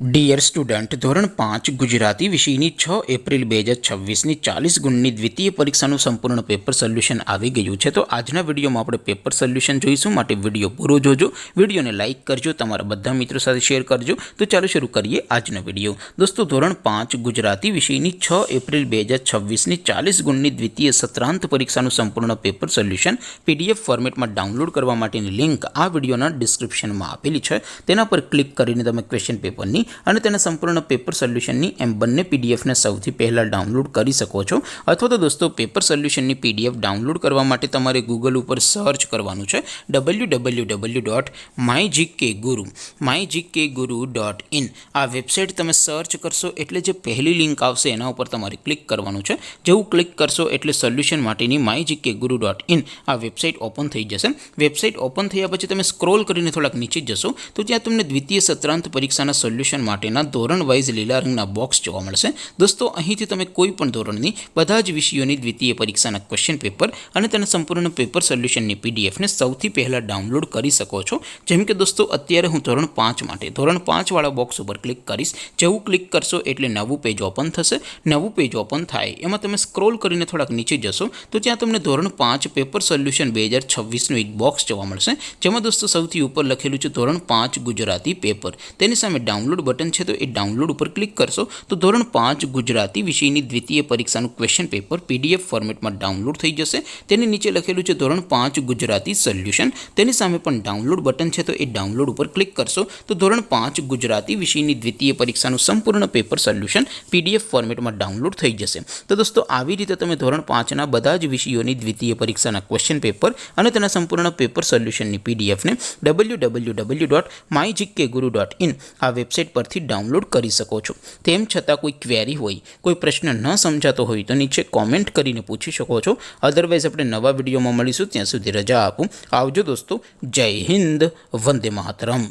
Dear student, ધોરણ 5 ગુજરાતી વિષયની 6 April 2026ની 40 ગુણની દ્વિતીય પરીક્ષાનું સંપૂર્ણ પેપર સોલ્યુશન આવી ગયું છે। તો આજના વિડીયોમાં આપણે પેપર સોલ્યુશન જોઈશું, માટે વિડીયો પૂરો જોજો, વિડીયોને લાઇક કરજો, તમારા બધા મિત્રો સાથે શેર કરજો। તો ચાલો શરૂ કરીએ આજનો વિડીયો। દોસ્તો, ધોરણ 5 ગુજરાતી વિષયની 6 એપ્રિલ 2026ની 40 ગુણની દ્વિતીય સત્રાંત પરીક્ષાનું સંપૂર્ણ પેપર સોલ્યુશન PDF ફોર્મેટમાં ડાઉનલોડ કરવા માટેની લિંક આ વિડીયોના ડિસ્ક્રિપ્શનમાં આપેલી છે। તેના પર ક્લિક કરીને તમે ક્વેશ્ચન પેપરની અને તેના સંપૂર્ણ પેપર સોલ્યુશનની એમ બંને પીડીએફને સૌથી પહેલાં ડાઉનલોડ કરી શકો છો। અથવા તો દોસ્તો, પેપર સોલ્યુશનની PDF ડાઉનલોડ કરવા માટે તમારે ગૂગલ ઉપર સર્ચ કરવાનું છે www.mygkguru.in। આ વેબસાઇટ તમે સર્ચ કરશો એટલે જે પહેલી લિંક આવશે એના ઉપર તમારે ક્લિક કરવાનું છે। જેવું ક્લિક કરશો એટલે સોલ્યુશન માટેની mygkguru.in આ વેબસાઇટ ઓપન થઈ જશે। વેબસાઇટ ઓપન થયા પછી તમે સ્ક્રોલ કરીને થોડાક નીચે જશો તો ત્યાં તમને દ્વિતીય સત્રાંત પરીક્ષાના સોલ્યુશન માટેના ધોરણ વાઇઝ લીલા રંગના બોક્સ જોવા મળશે। દોસ્તો, અહીંથી તમે કોઈ પણ ધોરણની બધા જ વિષયોની દ્વિતીય પરીક્ષાના ક્વેશ્ચન પેપર અને તેના સંપૂર્ણ પેપર સોલ્યુશનની પીડીએફને સૌથી પહેલાં ડાઉનલોડ કરી શકો છો। જેમ કે દોસ્તો, અત્યારે હું ધોરણ 5 માટે ધોરણ 5 વાળા બોક્સ ઉપર ક્લિક કરીશ। જેવું ક્લિક કરશો એટલે નવું પેજ ઓપન થશે। નવું પેજ ઓપન થાય એમાં તમે સ્ક્રોલ કરીને થોડાક નીચે જશો તો ત્યાં તમને ધોરણ 5 પેપર સોલ્યુશન 2026નું એક બોક્સ જોવા મળશે, જેમાં દોસ્તો સૌથી ઉપર લખેલું છે ધોરણ 5 ગુજરાતી પેપર। તેની સામે ડાઉનલોડ બટન છે, તો એ ડાઉનલોડ ઉપર ક્લિક કરશો તો ધોરણ 5 ગુજરાતી વિષયની દ્વિતીય પરીક્ષાનું ક્વેશ્ચન પેપર PDF ફોર્મેટમાં ડાઉનલોડ થઈ જશે। તેની નીચે લખેલું છે ધોરણ 5 ગુજરાતી સોલ્યુશન, તેની સામે પણ ડાઉનલોડ બટન છે, તો એ ડાઉનલોડ ઉપર ક્લિક કરશો તો ધોરણ 5 ગુજરાતી વિષયની દ્વિતીય પરીક્ષાનું સંપૂર્ણ પેપર સોલ્યુશન PDF ફોર્મેટમાં ડાઉનલોડ થઈ જશે। તો દોસ્તો, આવી રીતે તમે ધોરણ 5ના બધા જ વિષયોની દ્વિતીય પરીક્ષાના ક્વેશ્ચન પેપર અને તેના સંપૂર્ણ પેપર સોલ્યુશનની પીડીએફને www.mygkguru.in આ વેબસાઇટ પરથી ડાઉનલોડ કરી શકો છો। તેમ છતાં કોઈ ક્વેરી હોય, કોઈ પ્રશ્ન ન સમજાતો હોય તો નીચે કોમેન્ટ કરીને પૂછી શકો છો। અધરવાઇઝ આપણે નવા વિડીયોમાં મળીશું, ત્યાં સુધી રજા આપું। આવજો દોસ્તો, જય હિન્દ, વંદે માતરમ।